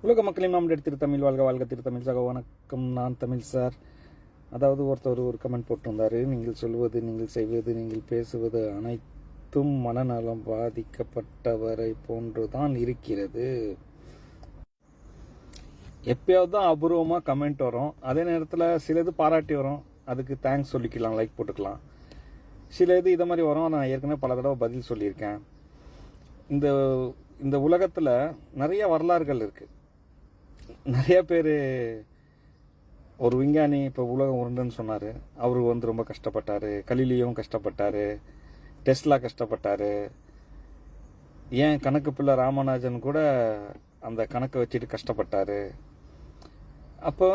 உலக மக்களின் மாமன் திருத்தமிழ் வாழ்க வாழ்க திருத்தமிழ் சக வணக்கம். நான் தமிழ் சார். அதாவது ஒருத்தர் ஒரு கமெண்ட் போட்டிருந்தாரு, நீங்கள் சொல்வது, நீங்கள் செய்வது, நீங்கள் பேசுவது அனைத்தும் மனநலம் பாதிக்கப்பட்டவரை போன்றுதான் இருக்கிறது. எப்பயாவது தான் அபூர்வமாக கமெண்ட் வரும். அதே நேரத்தில் சிலது பாராட்டி வரும், அதுக்கு தேங்க்ஸ் சொல்லிக்கலாம், லைக் போட்டுக்கலாம். சில இது இதை மாதிரி வரும். நான் ஏற்கனவே பல தடவை பதில் சொல்லியிருக்கேன். இந்த உலகத்தில் நிறைய வரலாறுகள் இருக்குது. நிறைய பேர், ஒரு விஞ்ஞானி இப்போ உலகம் உருண்டுன்னு சொன்னார், அவர் ரொம்ப கஷ்டப்பட்டார். கலிலியும் கஷ்டப்பட்டார், டெஸ்லா கஷ்டப்பட்டார். ஏன் கணக்கு பிள்ளை ராமராஜன் கூட அந்த கணக்கை வச்சுட்டு கஷ்டப்பட்டார். அப்போ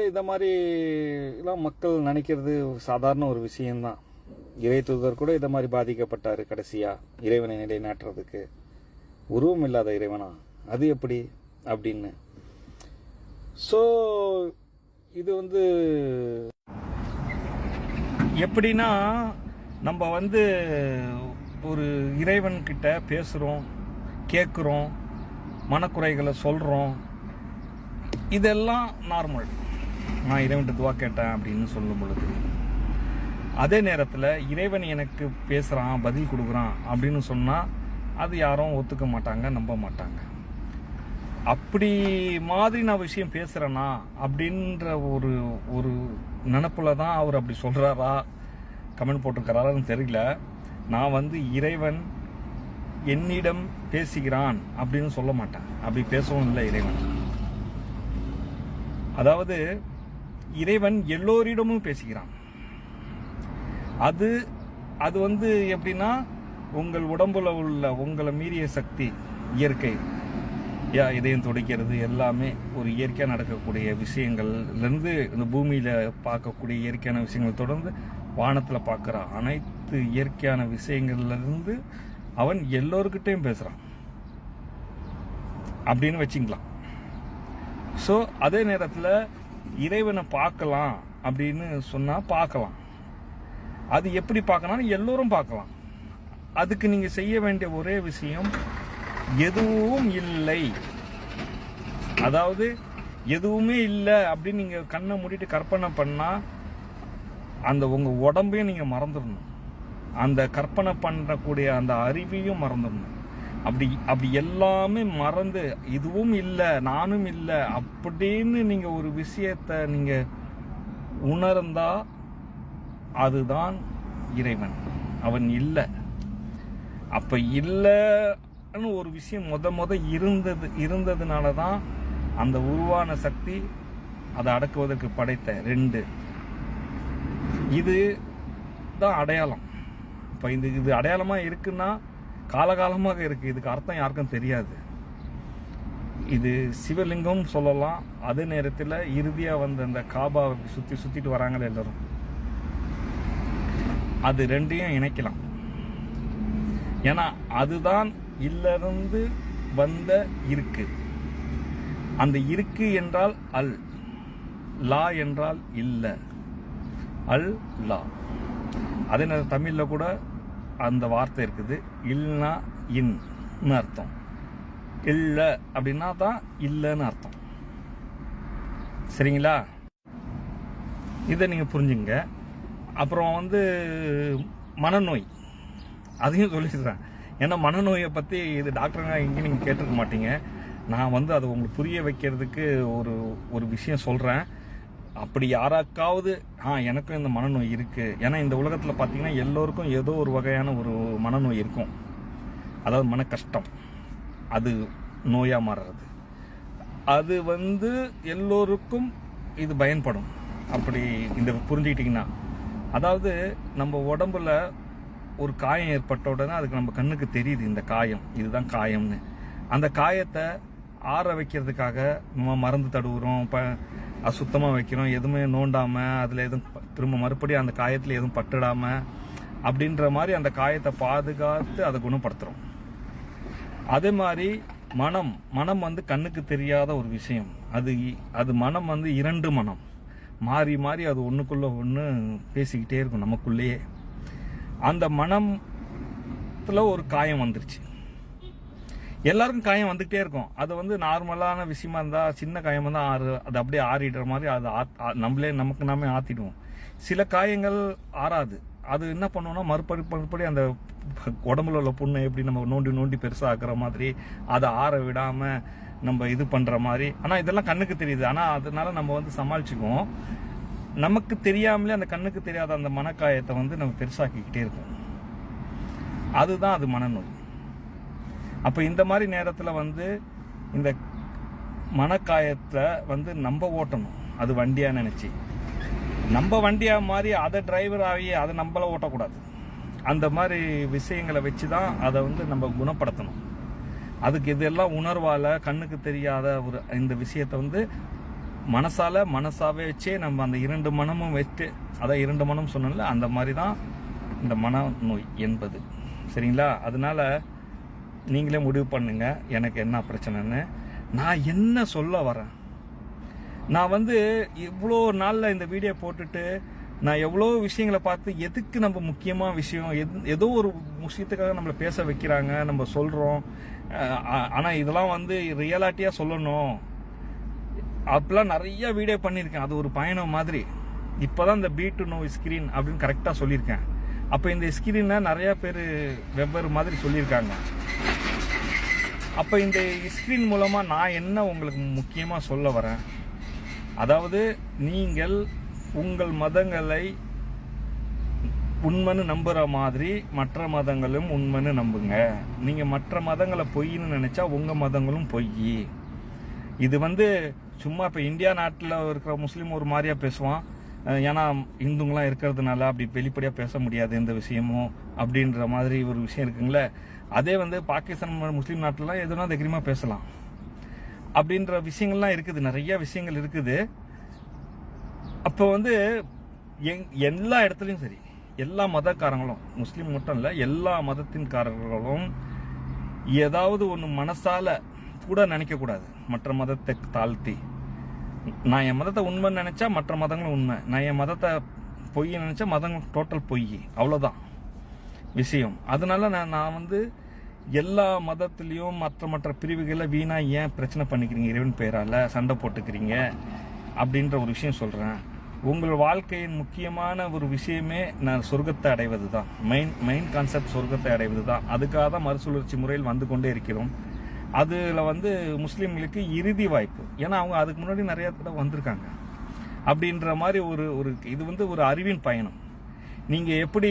இந்த மாதிரி எல்லாம் மக்கள் நினைக்கிறது சாதாரண ஒரு விஷயம்தான். இறை தூதர் கூட இதை மாதிரி பாதிக்கப்பட்டார். கடைசியாக இறைவனை நிலைநாட்டுறதுக்கு உருவம் இல்லாத இறைவனா, அது எப்படி அப்படின்னு. ஸோ இது எப்படின்னா, நம்ம ஒரு இறைவன்கிட்ட பேசுகிறோம், கேட்குறோம், மனக்குறைகளை சொல்கிறோம். இதெல்லாம் நார்மல். நான் இறைவன்கிட்ட துவா கேட்டேன் அப்படின்னு சொல்லும் பொழுது, அதே நேரத்தில் இறைவன் எனக்கு பேசுகிறான், பதில் கொடுக்குறான் அப்படின்னு சொன்னால் அது யாரும் ஒத்துக்க மாட்டாங்க, நம்ப மாட்டாங்க. அப்படி மாதிரி நான் விஷயம் பேசுகிறேன்னா அப்படின்ற ஒரு நினப்புல தான் அவர் அப்படி சொல்கிறாரா, கமெண்ட் போட்டிருக்கிறாரான்னு தெரியல. நான் இறைவன் என்னிடம் பேசுகிறான் அப்படின்னு சொல்ல மாட்டேன். அப்படி பேசவும் இல்லை இறைவன். அதாவது இறைவன் எல்லோரிடமும் பேசுகிறான். அது எப்படின்னா, உங்கள் உடம்புல உள்ள உங்களை மீறிய சக்தி, இயற்கை, இதயம் துடைக்கிறது எல்லாமே ஒரு இயற்கையாக நடக்கக்கூடிய விஷயங்கள்லேருந்து இந்த பூமியில் பார்க்கக்கூடிய இயற்கையான விஷயங்கள் தொடர்ந்து வானத்தில் பார்க்குற அனைத்து இயற்கையான விஷயங்கள்லேருந்து அவன் எல்லோருக்கிட்டையும் பேசுகிறான் அப்படின்னு வச்சுக்கலாம். ஸோ அதே நேரத்தில் இறைவனை பார்க்கலாம் அப்படின்னு சொன்னால் பார்க்கலாம். அது எப்படி பார்க்கலாம்னு எல்லோரும் பார்க்கலாம். அதுக்கு நீங்கள் செய்ய வேண்டிய ஒரே விஷயம், எதுவும் இல்லை, அதாவது எதுவுமே இல்லை அப்படின்னு நீங்கள் கண்ணை மூடிட்டு கற்பனை பண்ணால் அந்த உங்கள் உடம்பையும் நீங்கள் மறந்துடணும். அந்த கற்பனை பண்ணக்கூடிய அந்த அறிவையும் மறந்துடணும். அப்படி எல்லாமே மறந்து, இதுவும் இல்லை, நானும் இல்லை அப்படின்னு நீங்கள் ஒரு விஷயத்தை நீங்கள் உணர்ந்தா அதுதான் இறைவன். அவன் இல்லை. அப்போ இல்லைன்னு ஒரு விஷயம் இருந்ததுனால தான் அந்த உருவான சக்தி அதை அடக்குவதற்கு படைத்த ரெண்டு. இது தான் அடையாளம். இப்போ இது அடையாளமாக இருக்குன்னா காலகாலமாக இருக்குது. இதுக்கு அர்த்தம் யாருக்கும் தெரியாது. இது சிவலிங்கம் சொல்லலாம். அதே நேரத்தில் இறுதியாக அந்த காபாவை சுற்றிட்டு வராங்களே எல்லாரும், அது ரெண்டையும் இணைக்கலாம். ஏன்னா அதுதான் இல்லிருந்து வந்த இருக்கு. அந்த இருக்கு என்றால் அல், லா என்றால் இல்லை, அல் லா. அதே நேரம் தமிழில் கூட அந்த வார்த்தை இருக்குது, இல்னா இன்னு அர்த்தம். இல்லை அப்படின்னா தான் இல்லைன்னு அர்த்தம். சரிங்களா? இதை நீங்கள் புரிஞ்சுங்க. அப்புறம் மனநோய், அதையும் சொல்லிடுறேன். ஏன்னா மனநோயை பற்றி இது டாக்டருங்க இங்கே நீங்கள் கேட்டிருக்க மாட்டீங்க. நான் அதை உங்களுக்கு புரிய வைக்கிறதுக்கு ஒரு விஷயம் சொல்கிறேன். அப்படி யாராக்காவது எனக்கும் இந்த மனநோய் இருக்குது, ஏன்னா இந்த உலகத்தில் பார்த்தீங்கன்னா எல்லோருக்கும் ஏதோ ஒரு வகையான ஒரு மனநோய் இருக்கும். அதாவது மன கஷ்டம், அது நோயாக மாறுறது. அது எல்லோருக்கும் இது பயன்படும். அப்படி இந்த புரிஞ்சுக்கிட்டிங்கன்னா, அதாவது நம்ம உடம்புல ஒரு காயம் ஏற்பட்ட உடனே அதுக்கு நம்ம கண்ணுக்கு தெரியுது இந்த காயம், இதுதான் காயம்னு. அந்த காயத்தை ஆற வைக்கிறதுக்காக நம்ம மருந்து தடுவுறோம், அது சுத்தமாக வைக்கிறோம், எதுவுமே நோண்டாமல், அதில் எதுவும் திரும்ப மறுபடியும் அந்த காயத்தில் எதுவும் பட்டுடாமல் அப்படின்ற மாதிரி அந்த காயத்தை பாதுகாத்து அதை குணப்படுத்துகிறோம். அதே மாதிரி மனம் கண்ணுக்கு தெரியாத ஒரு விஷயம். அது மனம் இரண்டு மனம் மாறி மாறி அது ஒன்றுக்குள்ளே ஒன்று பேசிக்கிட்டே இருக்கும் நமக்குள்ளேயே. அந்த மனத்தில் ஒரு காயம் வந்துருச்சு. எல்லாருக்கும் காயம் வந்துகிட்டே இருக்கும். அது வந்து நார்மலான விஷயமா இருந்தா சின்ன காயமா தான் அது அப்படியே ஆறிடுற மாதிரி அது நம்மளே நமக்கு நாமே ஆத்திடுவோம். சில காயங்கள் ஆறாது. அது என்ன பண்ணுவோம்னா மறுபடி அந்த உடம்புல உள்ள புண்ணை எப்படி நம்ம நோண்டி நோண்டி பெருசா ஆக்குற மாதிரி அதை ஆற விடாம நம்ம இது பண்ற மாதிரி. ஆனா இதெல்லாம் கண்ணுக்கு தெரியுது. ஆனா அதனால நம்ம வந்து சமாளிச்சுக்குவோம். நமக்கு தெரியாமலே அந்த கண்ணுக்கு தெரியாத அந்த மனக்காயத்தை வந்து நம்ம பெருசாக்கிக்கிட்டே இருக்கோம். அதுதான் அது மனநோய். அப்ப இந்த மாதிரி நேரத்துல வந்து இந்த மனக்காயத்தை வந்து நம்ம ஓட்டணும். அது வண்டியா நினைச்சு நம்ம வண்டியா மாதிரி அதை டிரைவர் ஆகி அதை நம்மள ஓட்டக்கூடாது. அந்த மாதிரி விஷயங்களை வச்சுதான் அதை வந்து நம்ம குணப்படுத்தணும். அதுக்கு இதெல்லாம் உணர்வால கண்ணுக்கு தெரியாத ஒரு இந்த விஷயத்த வந்து மனசாவே வச்சே நம்ம அந்த 2 மனமும் வச்சு, அதான் 2 மனம் சொன்னல, அந்த மாதிரி தான் இந்த மனநோய் என்பது. சரிங்களா? அதனால நீங்களே முடிவு பண்ணுங்க எனக்கு என்ன பிரச்சனைன்னு. நான் என்ன சொல்ல வரேன், நான் வந்து இவ்வளோ நாளில் இந்த வீடியோ போட்டுட்டு நான் எவ்வளோ விஷயங்களை பார்த்து எதுக்கு நம்ம முக்கியமான விஷயம் ஏதோ ஒரு விஷயத்துக்காக நம்மளை பேச வைக்கிறாங்க, நம்ம சொல்கிறோம். ஆனால் இதெல்லாம் வந்து ரியாலிட்டியாக சொல்லணும் அப்பெல்லாம் நிறைய வீடியோ பண்ணியிருக்கேன். அது ஒரு பயணம் மாதிரி. இப்போதான் இந்த பீட் டு நோ ஸ்கிரீன் அப்படின்னு கரெக்டாக சொல்லியிருக்கேன். அப்போ இந்த ஸ்கிரீனை நிறைய பேர் வெவ்வேறு மாதிரி சொல்லியிருக்காங்க. அப்போ இந்த ஸ்கிரீன் மூலமாக நான் என்ன உங்களுக்கு முக்கியமாக சொல்ல வரேன், அதாவது நீங்கள் உங்கள் மதங்களை உண்மைன்னு நம்புற மாதிரி மற்ற மதங்களும் உண்மைன்னு நம்புங்க. நீங்க மற்ற மதங்களை பொய்ன்னு நினைச்சா உங்க மதங்களும் பொய். இது வந்து சும்மா இப்ப இந்தியா நாட்டில் இருக்கிற முஸ்லீம் ஒரு மாதிரியா பேசுவான், ஏன்னா இந்துங்களாம் இருக்கிறதுனால அப்படி வெளிப்படையா பேச முடியாது எந்த விஷயமும் அப்படின்ற மாதிரி ஒரு விஷயம் இருக்குங்களே. அதே வந்து பாகிஸ்தான் முஸ்லீம் நாட்டிலாம் எதுனா தைரியமா பேசலாம் அப்படின்ற விஷயங்கள்லாம் இருக்குது, நிறைய விஷயங்கள் இருக்குது. அப்போ வந்து எல்லா இடத்துலையும் சரி, எல்லா மதக்காரங்களும், முஸ்லீம் மட்டும் இல்லை, எல்லா மதத்தின்காரர்களும் ஏதாவது ஒன்று மனசால கூட நினைக்கக்கூடாது மற்ற மதத்தை தாழ்த்தி. நான் என் மதத்தை உண்மை நினைச்சா மற்ற மதங்களும் உண்மை, நான் என் மதத்தை பொய் நினைச்சா மதங்கள் டோட்டல் பொய், அவ்வளோதான் விஷயம். அதனால நான் வந்து எல்லா மதத்திலையும் மற்ற பிரிவுகளை வீணா ஏன் பிரச்சனை பண்ணிக்கிறீங்க, இறைவன் பெயரால சண்டை போட்டுக்கிறீங்க அப்படின்ற ஒரு விஷயம் சொல்றேன். உங்கள் வாழ்க்கையின் முக்கியமான ஒரு விஷயமே நான் சொர்க்கத்தை அடைவது தான். மெயின் கான்செப்ட் சொர்க்கத்தை அடைவது தான். அதுக்காக தான் மறுசுழற்சி முறையில் வந்து கொண்டே இருக்கிறோம். அதுல வந்து முஸ்லீம்களுக்கு இறுதி வாய்ப்பு, ஏன்னா அவங்க அதுக்கு முன்னாடி நிறைய தடவை வந்திருக்காங்க அப்படின்ற மாதிரி ஒரு இது வந்து ஒரு அறிவின் பயணம். நீங்க எப்படி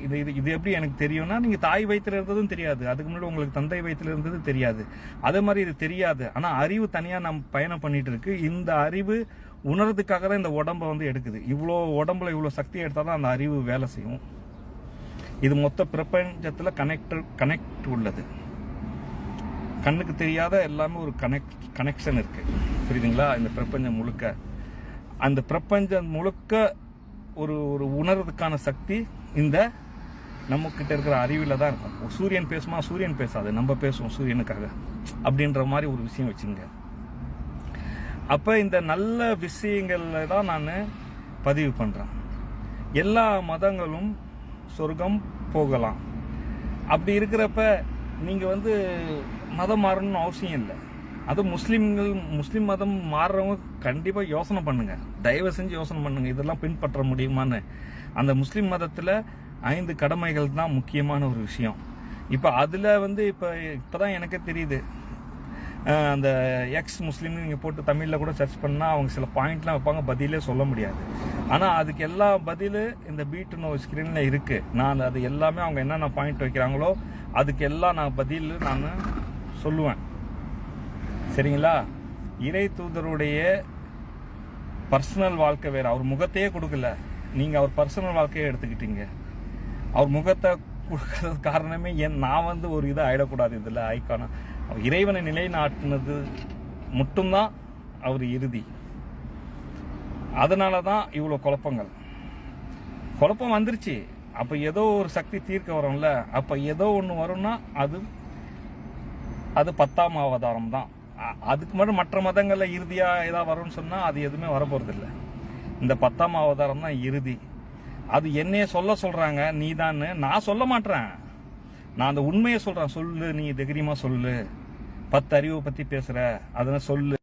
இது எப்படி எனக்கு தெரியும்னா, நீங்க தாய் வயிற்றுல இருந்ததும் தெரியாது, அதுக்கு முன்னாடி உங்களுக்கு தந்தை வயிற்றுல இருந்தது தெரியாது, அதே மாதிரி இது தெரியாது. ஆனா அறிவு தனியா நம்ம பயணம் பண்ணிட்டு இருக்கு. இந்த அறிவு உணர்றதுக்காக தான் இந்த உடம்பை வந்து எடுக்குது. இவ்வளோ உடம்புல இவ்வளோ சக்தி எடுத்தால் தான் அந்த அறிவு வேலை செய்யும். இது மொத்த பிரபஞ்சத்தில் கனெக்ட் உள்ளது. கண்ணுக்கு தெரியாத எல்லாமே ஒரு கனெக்ஷன் இருக்கு, புரியுதுங்களா? இந்த பிரபஞ்சம் முழுக்க, அந்த பிரபஞ்சம் முழுக்க ஒரு உணர்றதுக்கான சக்தி இந்த நம்ம கிட்ட இருக்கிற அறிவில தான் இருக்கும். சூரியன் பேசுமா, சூரியன் பேசாது, நம்ம பேசுவோம் சூரியனுக்காக அப்படின்ற மாதிரி ஒரு விஷயம் வச்சுங்க. அப்ப இந்த நல்ல விஷயங்கள்ல தான் நான் பதிவு பண்றேன். எல்லா மதங்களும் சொர்க்கம் போகலாம். அப்படி இருக்கிறப்ப நீங்க வந்து மதம் மாறணும்னு அவசியம் இல்லை. அது முஸ்லீம் மதம் மாறுறவங்க கண்டிப்பா யோசனை பண்ணுங்க, தயவு செஞ்சு யோசனை பண்ணுங்க, இதெல்லாம் பின்பற்ற முடியுமான்னு. அந்த முஸ்லீம் மதத்துல 5 கடமைகள் தான் முக்கியமான ஒரு விஷயம். இப்ப அதுல வந்து இப்பதான் எனக்கே தெரியுது, அந்த எக்ஸ் முஸ்லீம்னு நீங்கள் போட்டு தமிழில் கூட சர்ச் பண்ணால் அவங்க சில பாயிண்ட்லாம் வைப்பாங்க, பதிலே சொல்ல முடியாது. ஆனால் அதுக்கு எல்லா பதில் இந்த பீட் டு நோ ஸ்கிரீனில் இருக்குது. நான் அது எல்லாமே அவங்க என்னென்ன பாயிண்ட் வைக்கிறாங்களோ அதுக்கு எல்லாம் நான் பதில் நான் சொல்லுவேன். சரிங்களா? இறை தூதருடைய பர்சனல் வாழ்க்கை வேறு, அவர் முகத்தையே கொடுக்கல, நீங்கள் அவர் பர்சனல் வாழ்க்கையை எடுத்துக்கிட்டீங்க. அவர் முகத்தை கொடுக்கறது காரணமே நான் வந்து ஒரு இதை ஆயிடக்கூடாது இதில் ஐக்கானா. இறைவனை நிலைநாட்டினது மட்டும்தான் அவர் இறுதி. அதனால தான் இவ்வளோ குழப்பம் வந்துருச்சு. அப்போ ஏதோ ஒரு சக்தி தீர்க்க வரும்ல, அப்போ ஏதோ ஒன்று வரும்னா அது 10ஆம் அவதாரம் தான். அதுக்கு மட்டும் மற்ற மதங்களில் இறுதியாக ஏதாவது வரும்னு சொன்னால் அது எதுவுமே வரப்போறது இல்லை. இந்த 10ஆம் அவதாரம் தான் இறுதி. அது என்னையே சொல்றாங்க, நீ தான். நான் சொல்ல மாட்டேன், நான் அந்த உண்மையை சொல்றேன். சொல்லு, நீ தைரியமா சொல்லு. 10 அறிவை பற்றி பேசுகிற, அதெல்லாம் சொல்லு